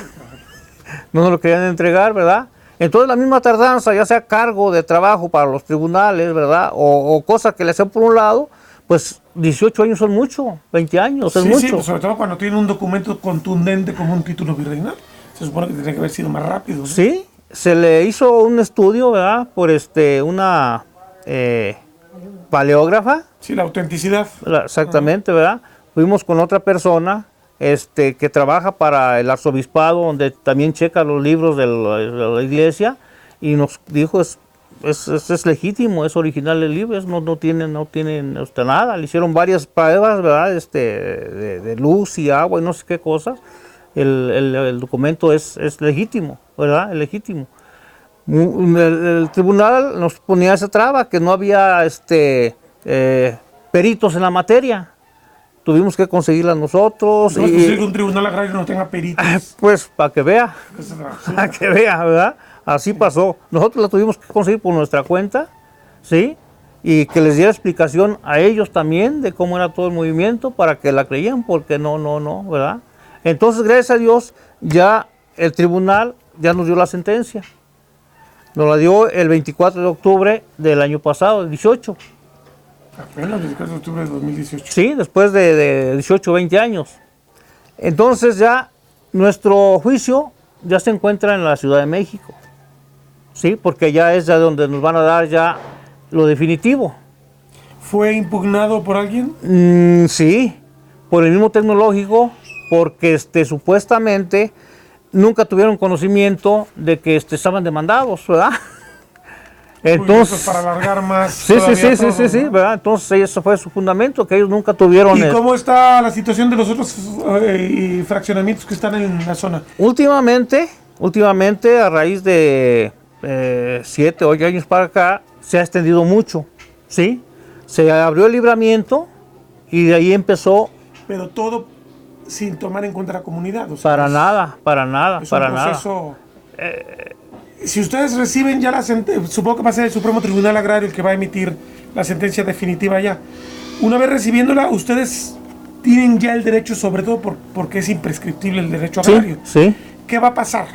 No nos lo querían entregar, ¿verdad? Entonces la misma tardanza, ya sea cargo de trabajo para los tribunales, ¿verdad? O cosas que le hacen por un lado, pues 18 años son mucho, 20 años es mucho. Sí, pues sobre todo cuando tiene un documento contundente como un título virreinal. Se supone que tendría que haber sido más rápido, ¿no? Sí, se le hizo un estudio, ¿verdad? Por una paleógrafa. Sí, la autenticidad. Exactamente, ¿verdad? Fuimos con otra persona que trabaja para el arzobispado, donde también checa los libros de la iglesia, y nos dijo es legítimo, es original el libro, no tienen nada. Le hicieron varias pruebas, ¿verdad? De luz y agua y no sé qué cosas. El documento es legítimo, ¿verdad? Es legítimo. El tribunal nos ponía esa traba, que no había peritos en la materia. Tuvimos que conseguirla nosotros. No es posible que un tribunal agrario no tenga peritos. Pues para que vea, ¿verdad? Así pasó. Nosotros la tuvimos que conseguir por nuestra cuenta, ¿sí? Y que les diera explicación a ellos también de cómo era todo el movimiento para que la creían, porque no, ¿verdad? Entonces, gracias a Dios, ya el tribunal ya nos dio la sentencia. Nos la dio el 24 de octubre del año pasado, el 18. Apenas el 24 de octubre de 2018. Sí, después de 18 o 20 años. Entonces ya nuestro juicio ya se encuentra en la Ciudad de México. Sí, porque ya es ya donde nos van a dar ya lo definitivo. ¿Fue impugnado por alguien? Sí, por el mismo tecnológico, porque supuestamente nunca tuvieron conocimiento de que estaban demandados, ¿verdad? Entonces, para alargar más. Sí, ¿verdad? Entonces ese fue su fundamento, que ellos nunca tuvieron. ¿Y cómo está la situación de los otros fraccionamientos que están en la zona? Últimamente, a raíz de 7 o 8 años para acá, se ha extendido mucho, ¿sí? Se abrió el libramiento y de ahí empezó. Pero todo sin tomar en cuenta la comunidad. O sea, para nada. Es un proceso. Si ustedes reciben ya la sentencia, supongo que va a ser el Supremo Tribunal Agrario el que va a emitir la sentencia definitiva ya. Una vez recibiéndola, ustedes tienen ya el derecho, sobre todo porque es imprescriptible el derecho agrario. Sí. ¿Qué va a pasar?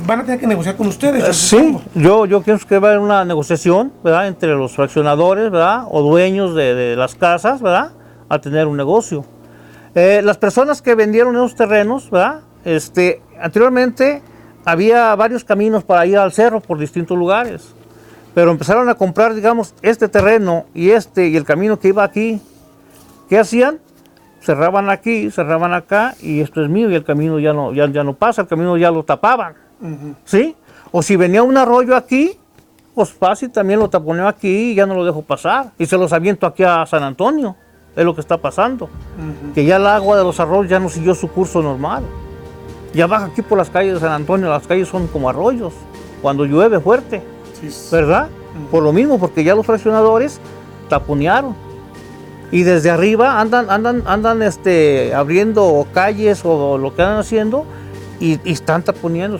¿Van a tener que negociar con ustedes? Sí, yo pienso que va a haber una negociación, ¿verdad? Entre los fraccionadores, ¿verdad? O dueños de las casas, ¿verdad? A tener un negocio. Las personas que vendieron esos terrenos, ¿verdad? Anteriormente había varios caminos para ir al cerro por distintos lugares, pero empezaron a comprar, digamos, este terreno y y el camino que iba aquí. ¿Qué hacían? Cerraban aquí, cerraban acá, y esto es mío, y el camino ya no pasa, el camino ya lo tapaban, ¿sí? O si venía un arroyo aquí, pues fácil, también lo taponeo aquí y ya no lo dejo pasar, y se los aviento aquí a San Antonio. Es lo que está pasando, que ya el agua de los arroyos ya no siguió su curso normal. Ya baja aquí por las calles de San Antonio, las calles son como arroyos, cuando llueve fuerte, ¿verdad? Por lo mismo, porque ya los fraccionadores taponearon. Y desde arriba andan abriendo calles o lo que andan haciendo y están taponeando.